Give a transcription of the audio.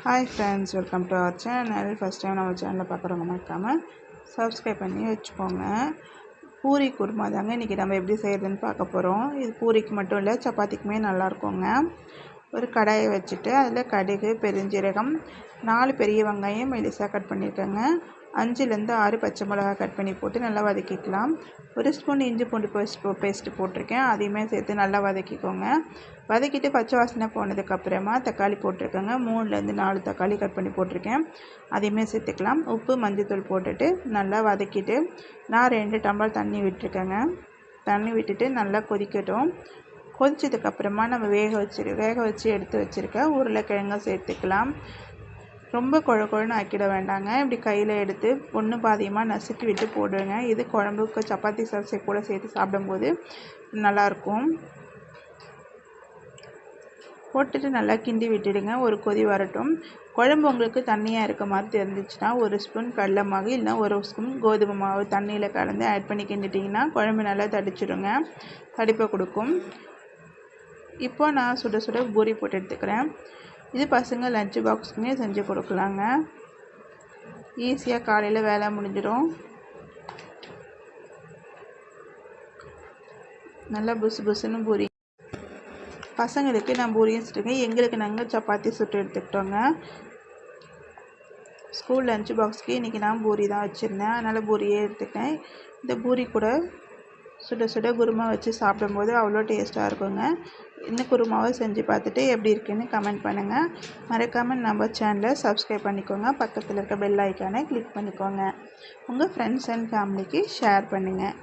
Hi friends, welcome to our channel. First time நம்ம சேனலை பார்க்குறவங்க மறக்காமல் சப்ஸ்கிரைப் பண்ணி வச்சுக்கோங்க. பூரி குருமா தாங்க இன்றைக்கி நம்ம எப்படி செய்கிறதுன்னு பார்க்க போகிறோம். இது பூரிக்கு மட்டும் இல்லை, சப்பாத்திக்குமே நல்லாயிருக்குங்க. ஒரு கடாயை வச்சுட்டு அதில் கடுகு, பெருஞ்சீரகம், 4 பெரிய வெங்காயம் மெலிசாக கட் பண்ணியிருக்கேங்க. 5லேருந்து 6 பச்சை மிளகா கட் பண்ணி போட்டு நல்லா வதக்கிக்கலாம். 1 ஸ்பூன் இஞ்சி பூண்டு பேஸ்ட்டு போட்டிருக்கேன், அதையுமே சேர்த்து நல்லா வதக்கிக்கோங்க. வதக்கிட்டு பச்சை வாசனை போனதுக்கப்புறமா தக்காளி போட்டிருக்கேங்க. 3லேருந்து 4 தக்காளி கட் பண்ணி போட்டிருக்கேன், அதையுமே சேர்த்துக்கலாம். உப்பு, மஞ்சள்தூள் போட்டுட்டு நல்லா வதக்கிட்டு நான் 2 டம்ளர் தண்ணி விட்டுருக்கேங்க. தண்ணி விட்டுட்டு நல்லா கொதிக்கட்டும். கொதிச்சதுக்கப்புறமா நம்ம வேக வச்சு எடுத்து வச்சுருக்க உருளைக்கிழங்க சேர்த்துக்கலாம். ரொம்ப கொழுன்னு ஆக்கிட வேண்டாங்க. இப்படி கையில் எடுத்து ஒன்று பாதியமாக நசுக்கி விட்டு போடுங்க. இது குழம்புக்கு சப்பாத்தி சால்சை கூட சேர்த்து சாப்பிடும்போது நல்லாயிருக்கும். போட்டுட்டு நல்லா கிண்டி விட்டுடுங்க. ஒரு கொதி வரட்டும். குழம்பு உங்களுக்கு தண்ணியாக இருக்க மாதிரி தெரிஞ்சிச்சுன்னா 1 ஸ்பூன் கடலை மாவு இல்லைனா 1 ஸ்பூன் கோதுமை மாவு தண்ணியில் கலந்து ஆட் பண்ணி கிண்டிட்டிங்கன்னா குழம்பு நல்லா தடிச்சிடுங்க, தடிப்பை கொடுக்கும். இப்போ நான் சுட சுட பூரி போட்டு எடுத்துக்கிறேன். இது பசங்க லஞ்ச் பாக்ஸுக்குமே செஞ்சு கொடுக்கலாங்க. ஈஸியாக காலையில் வேலை முடிஞ்சிடும். நல்லா புசு புசுன்னு பூரி. பசங்களுக்கு நான் பூரியும் சுட்டுருக்கேன், எங்களுக்கு நாங்கள் சப்பாத்தி சுட்டு எடுத்துக்கிட்டோங்க. ஸ்கூல் லஞ்ச் பாக்ஸுக்கு இன்றைக்கி நான் பூரி தான் வச்சுருந்தேன், அதனால் பூரியே எடுத்துக்கிட்டேன். இந்த பூரி கூட சுட சுட குருமா வச்சு சாப்பிடும்போது அவ்வளோ டேஸ்ட்டாக இருக்குங்க. இந்த குருமாவை செஞ்சு பார்த்துட்டு எப்படி இருக்குன்னு கமெண்ட் பண்ணுங்கள். மறக்காமல் நம்ம சேனலை சப்ஸ்கிரைப் பண்ணிக்கோங்க. பக்கத்தில் இருக்க பெல் ஐக்கானை கிளிக் பண்ணிக்கோங்க. உங்கள் ஃப்ரெண்ட்ஸ் அண்ட் ஃபேமிலிக்கு ஷேர் பண்ணுங்கள்.